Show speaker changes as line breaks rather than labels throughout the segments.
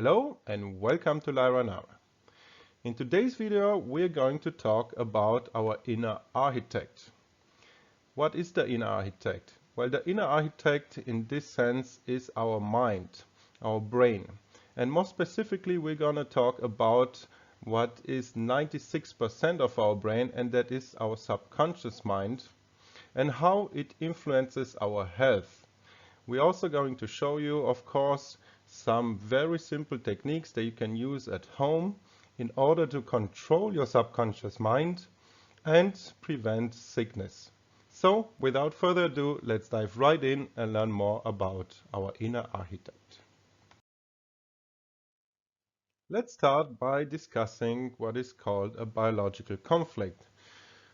Hello and welcome to Lyra Nara. In today's video we're going to talk about our inner architect. What is the inner architect? Well, the inner architect in this sense is our mind, our brain. And more specifically we're going to talk about what is 96% of our brain, and that is our subconscious mind, and how it influences our health. We're also going to show you, of course, some very simple techniques that you can use at home in order to control your subconscious mind and prevent sickness. So, without further ado, let's dive right in and learn more about our inner architect. Let's start by discussing what is called a biological conflict.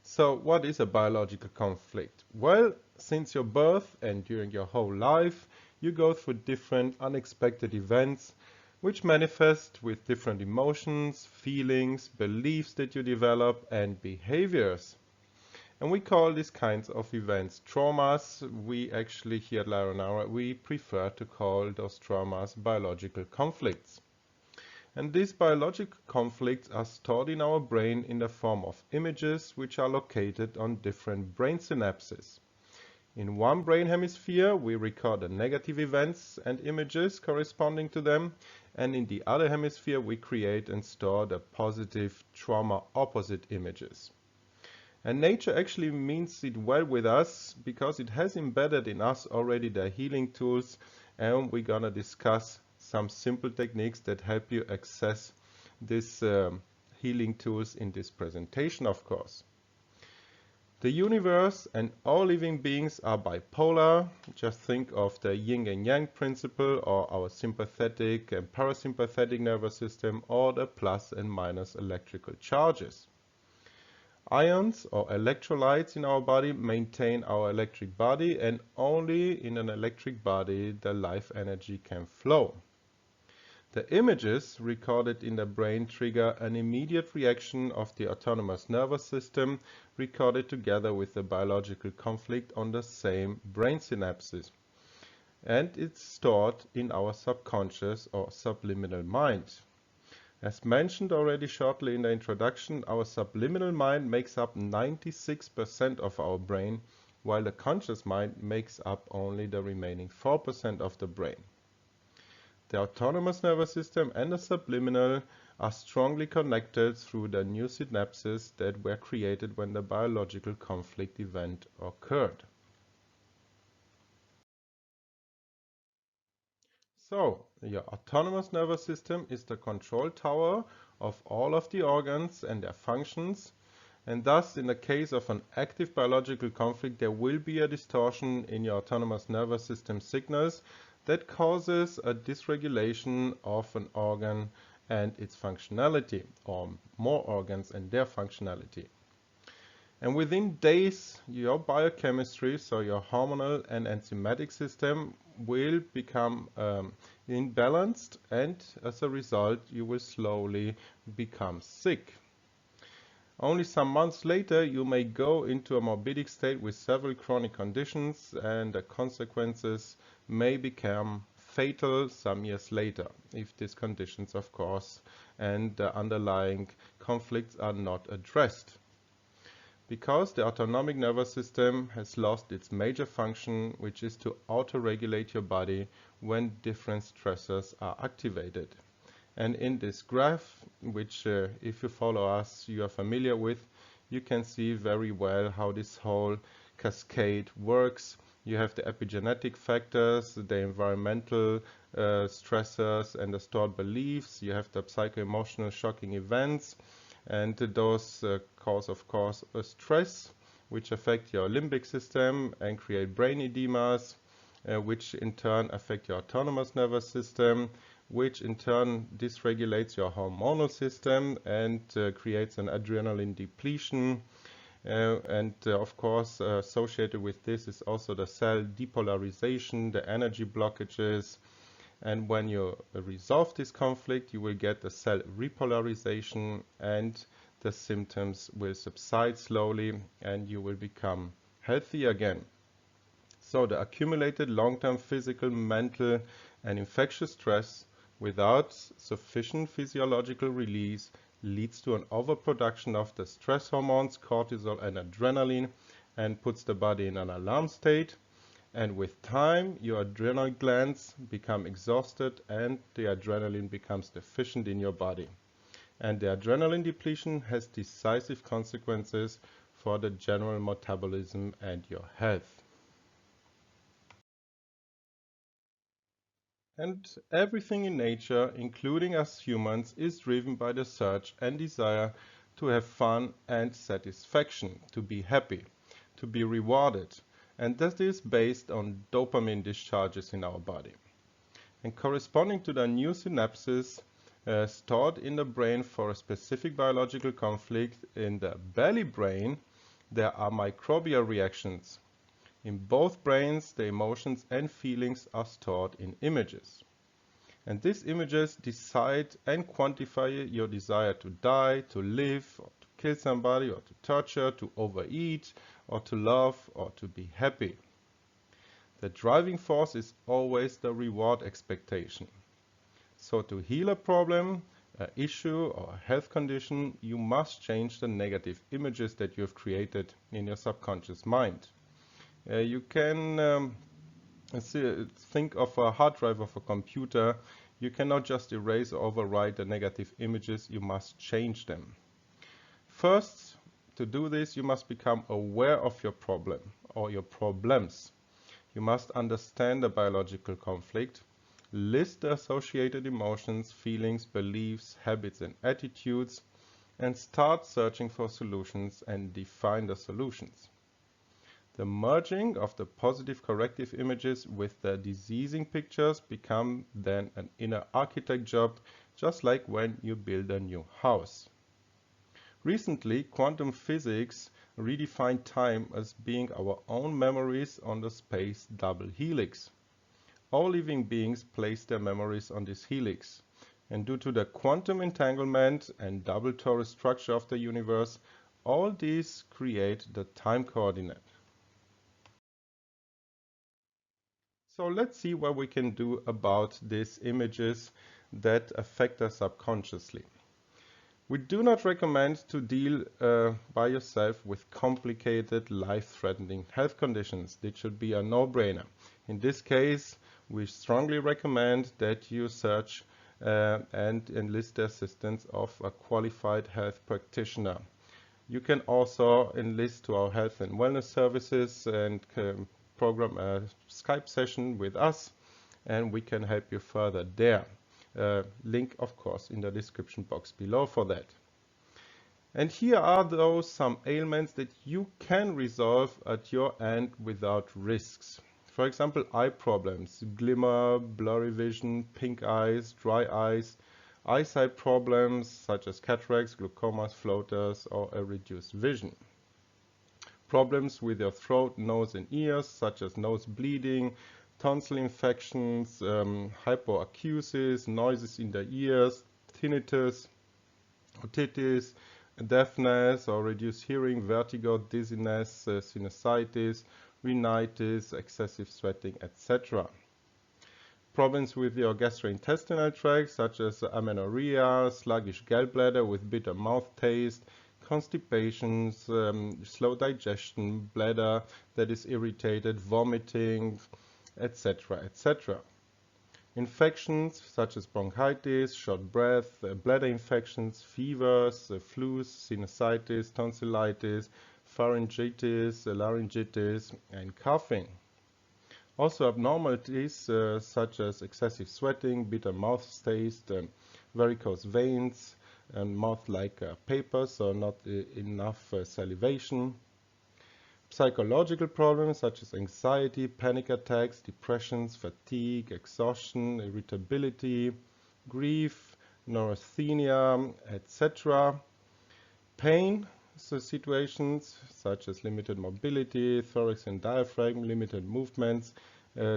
So, what is a biological conflict? Well, since your birth and during your whole life, you go through different unexpected events which manifest with different emotions, feelings, beliefs that you develop, and behaviors. And we call these kinds of events traumas. We actually here at Lyra Nara, we prefer to call those traumas biological conflicts. And these biological conflicts are stored in our brain in the form of images which are located on different brain synapses. In one brain hemisphere, we record the negative events and images corresponding to them, and in the other hemisphere, we create and store the positive trauma-opposite images. And nature actually means it well with us because it has embedded in us already the healing tools, and we're gonna discuss some simple techniques that help you access these healing tools in this presentation, of course. The universe and all living beings are bipolar. Just think of the yin and yang principle, or our sympathetic and parasympathetic nervous system, or the plus and minus electrical charges. Ions or electrolytes in our body maintain our electric body, and only in an electric body the life energy can flow. The images recorded in the brain trigger an immediate reaction of the autonomous nervous system, recorded together with the biological conflict on the same brain synapses. And it's stored in our subconscious or subliminal mind. As mentioned already shortly in the introduction, our subliminal mind makes up 96% of our brain, while the conscious mind makes up only the remaining 4% of the brain. The autonomous nervous system and the subliminal are strongly connected through the new synapses that were created when the biological conflict event occurred. So, your autonomous nervous system is the control tower of all of the organs and their functions, and thus in the case of an active biological conflict there will be a distortion in your autonomous nervous system signals that causes a dysregulation of an organ and its functionality, or more organs and their functionality. And within days, your biochemistry, so your hormonal and enzymatic system, will become imbalanced, and as a result, you will slowly become sick. Only some months later, you may go into a morbidic state with several chronic conditions, and the consequences may become fatal some years later, if these conditions, of course, and the underlying conflicts are not addressed. Because the autonomic nervous system has lost its major function, which is to auto-regulate your body when different stressors are activated. And in this graph, which if you follow us you are familiar with, you can see very well how this whole cascade works. You have the epigenetic factors, the environmental stressors and the stored beliefs. You have the psycho-emotional shocking events, and those cause, of course, a stress which affect your limbic system and create brain edemas, which in turn affect your autonomous nervous system, which in turn dysregulates your hormonal system and creates an adrenaline depletion. Of course, associated with this is also the cell depolarization, the energy blockages. And when you resolve this conflict, you will get the cell repolarization, and the symptoms will subside slowly, and you will become healthy again. So the accumulated long-term physical, mental, and infectious stress without sufficient physiological release leads to an overproduction of the stress hormones, cortisol and adrenaline, and puts the body in an alarm state. And with time, your adrenal glands become exhausted and the adrenaline becomes deficient in your body. And the adrenaline depletion has decisive consequences for the general metabolism and your health. And everything in nature, including us humans, is driven by the search and desire to have fun and satisfaction, to be happy, to be rewarded. And that is based on dopamine discharges in our body. And corresponding to the new synapses stored in the brain for a specific biological conflict in the belly brain, there are microbial reactions. In both brains, the emotions and feelings are stored in images. And these images decide and quantify your desire to die, to live, or to kill somebody, or to torture, to overeat, or to love, or to be happy. The driving force is always the reward expectation. So to heal a problem, an issue, or a health condition, you must change the negative images that you have created in your subconscious mind. You can think of a hard drive of a computer. You cannot just erase or overwrite the negative images, you must change them. First, to do this, you must become aware of your problem or your problems. You must understand the biological conflict, list the associated emotions, feelings, beliefs, habits, and attitudes, and start searching for solutions and define the solutions. The merging of the positive corrective images with the diseasing pictures become then an inner architect job, just like when you build a new house. Recently, quantum physics redefined time as being our own memories on the space double helix. All living beings place their memories on this helix, and due to the quantum entanglement and double torus structure of the universe, all these create the time coordinate. So let's see what we can do about these images that affect us subconsciously. We do not recommend to deal by yourself with complicated, life-threatening health conditions. This should be a no-brainer. In this case, we strongly recommend that you search and enlist the assistance of a qualified health practitioner. You can also enlist to our health and wellness services and program a Skype session with us, and we can help you further there. Link, of course, in the description box below for that. And here are some ailments that you can resolve at your end without risks. For example, eye problems, glimmer, blurry vision, pink eyes, dry eyes, eyesight problems such as cataracts, glaucomas, floaters, or a reduced vision. Problems with your throat, nose, and ears, such as nose bleeding, tonsil infections, hypoacusis, noises in the ears, tinnitus, otitis, deafness or reduced hearing, vertigo, dizziness, sinusitis, rhinitis, excessive sweating, etc. Problems with your gastrointestinal tract, such as amenorrhea, sluggish gallbladder with bitter mouth taste, constipations, slow digestion, bladder that is irritated, vomiting, etc., etc. Infections such as bronchitis, short breath, bladder infections, fevers, flus, sinusitis, tonsillitis, pharyngitis, laryngitis, and coughing. Also abnormalities such as excessive sweating, bitter mouth taste, varicose veins, and mouth like paper, so not enough salivation. Psychological problems such as anxiety, panic attacks, depressions, fatigue, exhaustion, irritability, grief, neurasthenia, etc. Pain situations such as limited mobility, thorax and diaphragm, limited movements,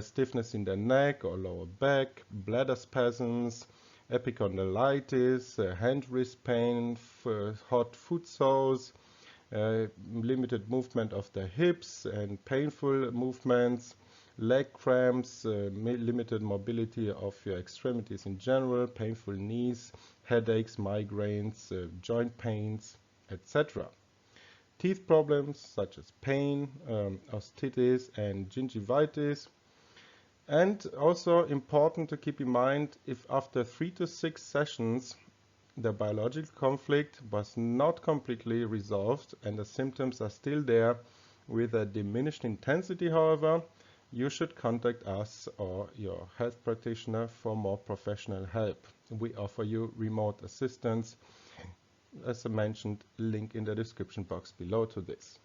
stiffness in the neck or lower back, bladder spasms, epicondylitis, hand-wrist pain, hot foot sores, limited movement of the hips and painful movements, leg cramps, limited mobility of your extremities in general, painful knees, headaches, migraines, joint pains, etc. Teeth problems such as pain, osteitis and gingivitis. And also important to keep in mind, if after 3 to 6 sessions the biological conflict was not completely resolved and the symptoms are still there with a diminished intensity, however, you should contact us or your health practitioner for more professional help. We offer you remote assistance, as I mentioned, link in the description box below to this.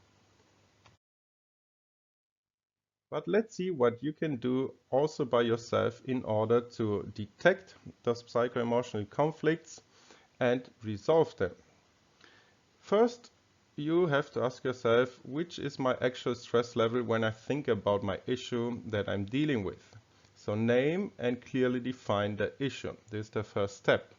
But let's see what you can do also by yourself in order to detect those psycho-emotional conflicts and resolve them. First, you have to ask yourself, which is my actual stress level when I think about my issue that I'm dealing with? So name and clearly define the issue. This is the first step.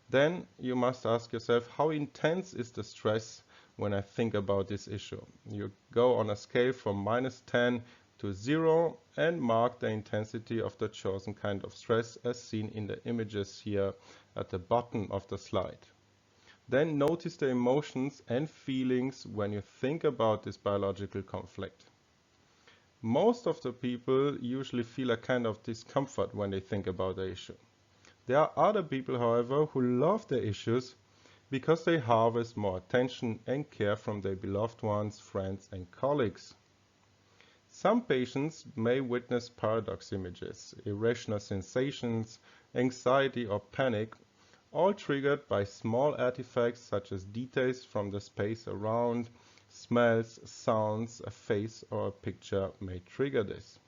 Then you must ask yourself, how intense is the stress when I think about this issue? You go on a scale from -10 to 0 and mark the intensity of the chosen kind of stress as seen in the images here at the bottom of the slide. Then notice the emotions and feelings when you think about this biological conflict. Most of the people usually feel a kind of discomfort when they think about the issue. There are other people, however, who love their issues because they harvest more attention and care from their beloved ones, friends, and colleagues. Some patients may witness paradox images, irrational sensations, anxiety or panic, all triggered by small artifacts such as details from the space around, smells, sounds, a face or a picture may trigger this.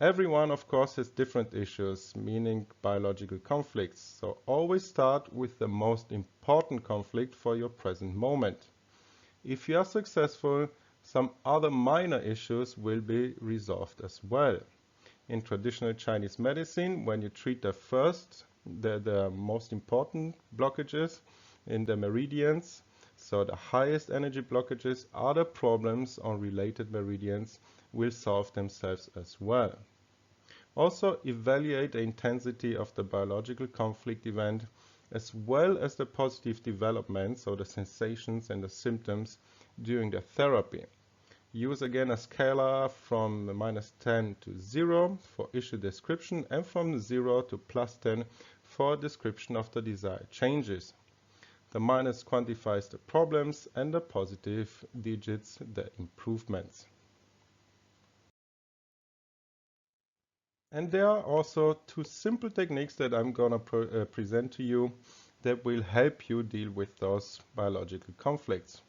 Everyone, of course, has different issues, meaning biological conflicts, so always start with the most important conflict for your present moment. If you are successful, some other minor issues will be resolved as well. In traditional Chinese medicine, when you treat the most important blockages in the meridians, so the highest energy blockages, other problems on related meridians will solve themselves as well. Also, evaluate the intensity of the biological conflict event as well as the positive developments, so the sensations and the symptoms during the therapy. Use again a scala from -10 to 0 for issue description and from 0 to +10 for description of the desired changes. The minus quantifies the problems and the positive digits the improvements. And there are also two simple techniques that I'm going to present to you that will help you deal with those biological conflicts.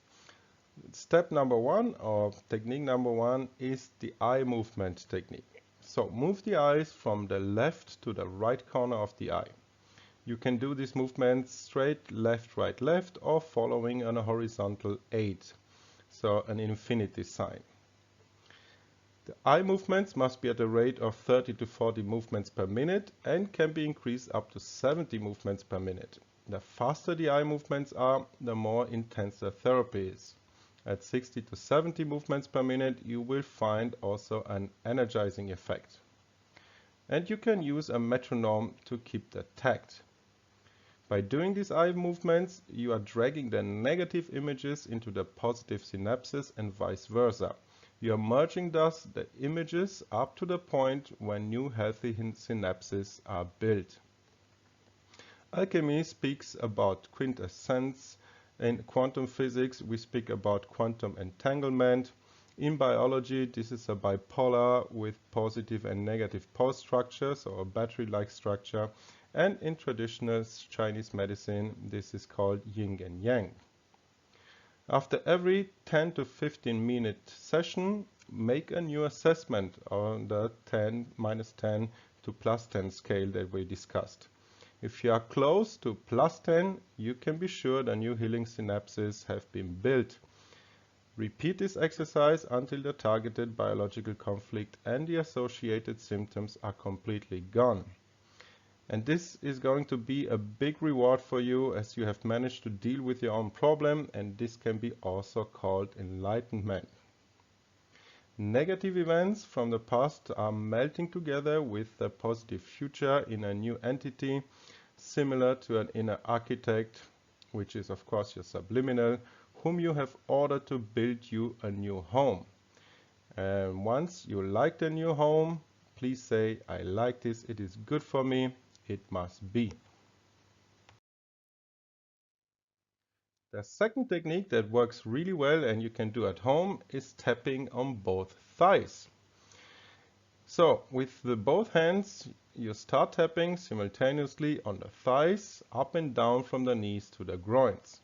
Step number one, or technique number one, is the eye movement technique. So move the eyes from the left to the right corner of the eye. You can do this movement straight left, right, left, or following on a horizontal 8, so an infinity sign. The eye movements must be at a rate of 30 to 40 movements per minute and can be increased up to 70 movements per minute. The faster the eye movements are, the more intense the therapy is. At 60 to 70 movements per minute, you will find also an energizing effect. And you can use a metronome to keep the tact. By doing these eye movements, you are dragging the negative images into the positive synapses and vice versa. You are merging thus the images up to the point when new healthy synapses are built. Alchemy speaks about quintessence. In quantum physics, we speak about quantum entanglement. In biology, this is a bipolar with positive and negative pole structures, or a battery-like structure. And in traditional Chinese medicine, this is called yin and yang. After every 10 to 15 minute session, make a new assessment on the -10 to +10 scale that we discussed. If you are close to +10, you can be sure the new healing synapses have been built. Repeat this exercise until the targeted biological conflict and the associated symptoms are completely gone. And this is going to be a big reward for you as you have managed to deal with your own problem, and this can be also called enlightenment. Negative events from the past are melting together with the positive future in a new entity, similar to an inner architect, which is of course your subliminal, whom you have ordered to build you a new home. And once you like the new home, please say, I like this, it is good for me, it must be. The second technique that works really well and you can do at home is tapping on both thighs. So with both hands, you start tapping simultaneously on the thighs, up and down from the knees to the groins.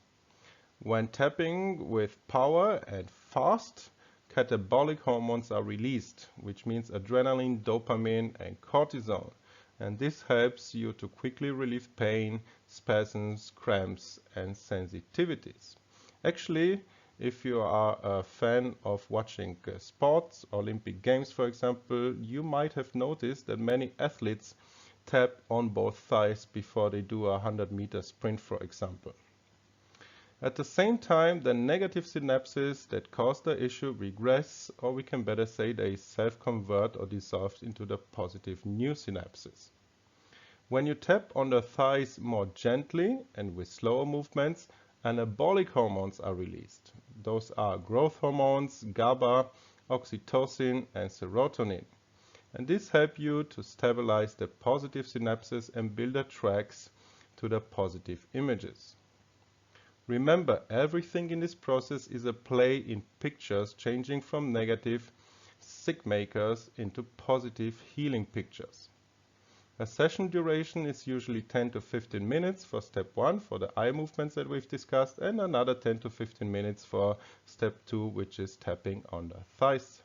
When tapping with power and fast, catabolic hormones are released, which means adrenaline, dopamine, and cortisol. And this helps you to quickly relieve pain, spasms, cramps, and sensitivities. Actually, if you are a fan of watching sports, Olympic Games for example, you might have noticed that many athletes tap on both thighs before they do a 100-meter sprint, for example. At the same time, the negative synapses that cause the issue regress, or we can better say they self-convert or dissolve into the positive new synapses. When you tap on the thighs more gently and with slower movements, anabolic hormones are released. Those are growth hormones, GABA, oxytocin, and serotonin. And this helps you to stabilize the positive synapses and build the tracks to the positive images. Remember, everything in this process is a play in pictures changing from negative sick makers into positive healing pictures. A session duration is usually 10 to 15 minutes for step 1 for the eye movements that we've discussed, and another 10 to 15 minutes for step 2, which is tapping on the thighs.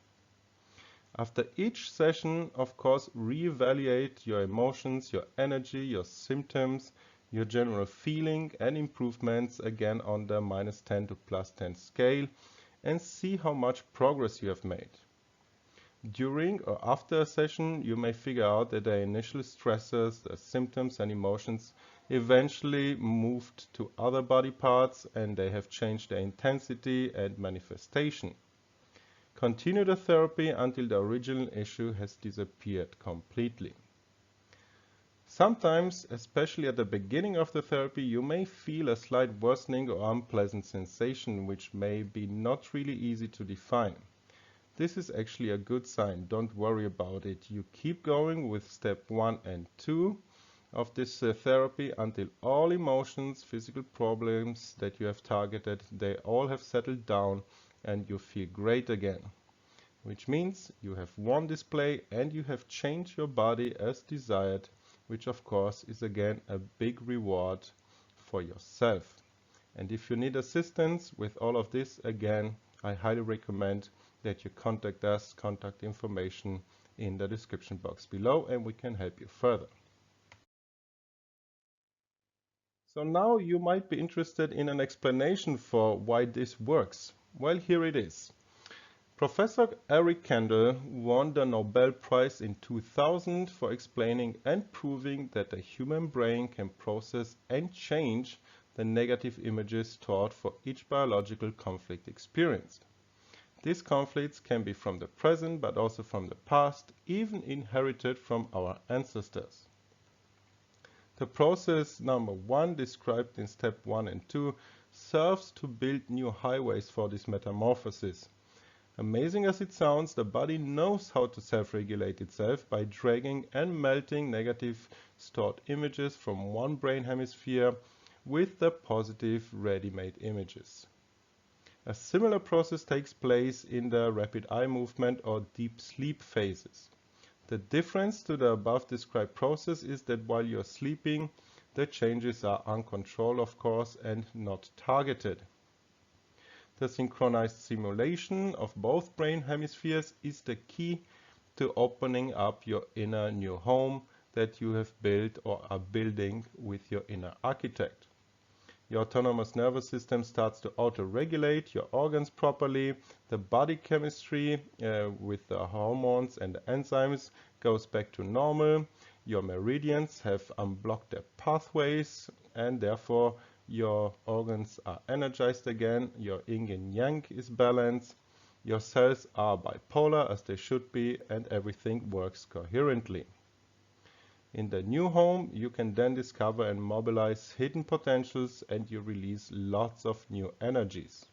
After each session, of course, reevaluate your emotions, your energy, your symptoms, your general feeling and improvements again on the -10 to +10 scale, and see how much progress you have made. During or after a session, you may figure out that the initial stressors, the symptoms and emotions eventually moved to other body parts and they have changed their intensity and manifestation. Continue the therapy until the original issue has disappeared completely. Sometimes, especially at the beginning of the therapy, you may feel a slight worsening or unpleasant sensation which may be not really easy to define. This is actually a good sign. Don't worry about it. You keep going with step 1 and 2 of this therapy until all emotions, physical problems that you have targeted, they all have settled down and you feel great again. Which means you have won this play and you have changed your body as desired, which of course is again a big reward for yourself. And if you need assistance with all of this, again, I highly recommend that you contact us. Contact information in the description box below and we can help you further. So now you might be interested in an explanation for why this works. Well, here it is. Professor Eric Kandel won the Nobel Prize in 2000 for explaining and proving that the human brain can process and change the negative images stored for each biological conflict experienced. These conflicts can be from the present but also from the past, even inherited from our ancestors. The process number 1 described in step 1 and 2 serves to build new highways for this metamorphosis. Amazing as it sounds, the body knows how to self-regulate itself by dragging and melting negative stored images from one brain hemisphere with the positive ready-made images. A similar process takes place in the rapid eye movement or deep sleep phases. The difference to the above described process is that while you're sleeping, the changes are uncontrolled, of course, and not targeted. The synchronized simulation of both brain hemispheres is the key to opening up your inner new home that you have built or are building with your inner architect. Your autonomous nervous system starts to auto-regulate your organs properly. The body chemistry with the hormones and the enzymes goes back to normal. Your meridians have unblocked their pathways and therefore your organs are energized again. Your yin and yang is balanced. Your cells are bipolar as they should be, and everything works coherently. In the new home, you can then discover and mobilize hidden potentials, and you release lots of new energies.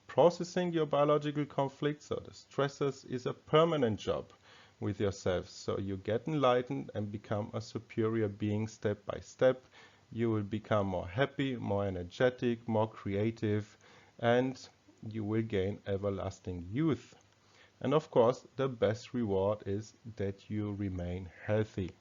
Processing your biological conflicts or the stressors is a permanent job with yourself, so you get enlightened and become a superior being step by step. You will become more happy, more energetic, more creative, and you will gain everlasting youth. And of course, the best reward is that you remain healthy.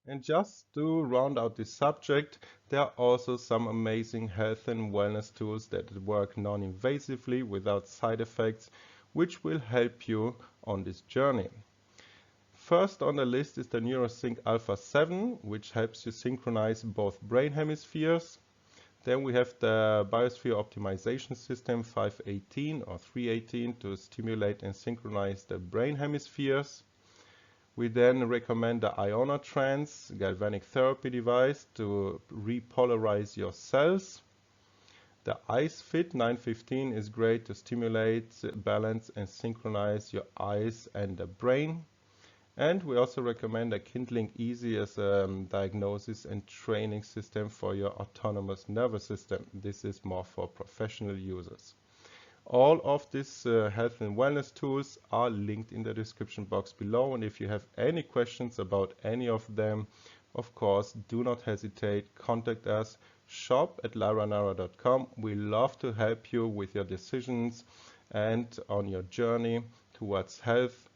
And just to round out this subject, there are also some amazing health and wellness tools that work non-invasively without side effects, which will help you on this journey. First on the list is the NeuroSync Alpha 7, which helps you synchronize both brain hemispheres. Then we have the Biosphere Optimization System 518 or 318 to stimulate and synchronize the brain hemispheres. We then recommend the Ionotrans galvanic therapy device to repolarize your cells. The IceFit 915 is great to stimulate, balance and synchronize your eyes and the brain. And we also recommend a Kindling Easy as a diagnosis and training system for your autonomous nervous system. This is more for professional users. All of these health and wellness tools are linked in the description box below, and if you have any questions about any of them, of course, do not hesitate, contact us, shop@lyranara.com. We love to help you with your decisions and on your journey towards health.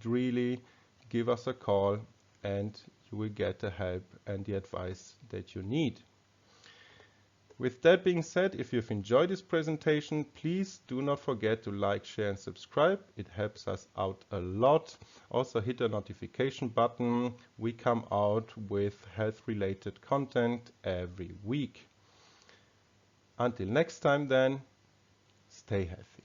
Really give us a call and you will get the help and the advice that you need. With that being said, if you've enjoyed this presentation, please do not forget to like, share and subscribe. It helps us out a lot. Also hit the notification button. We come out with health-related content every week. Until next time then, stay healthy.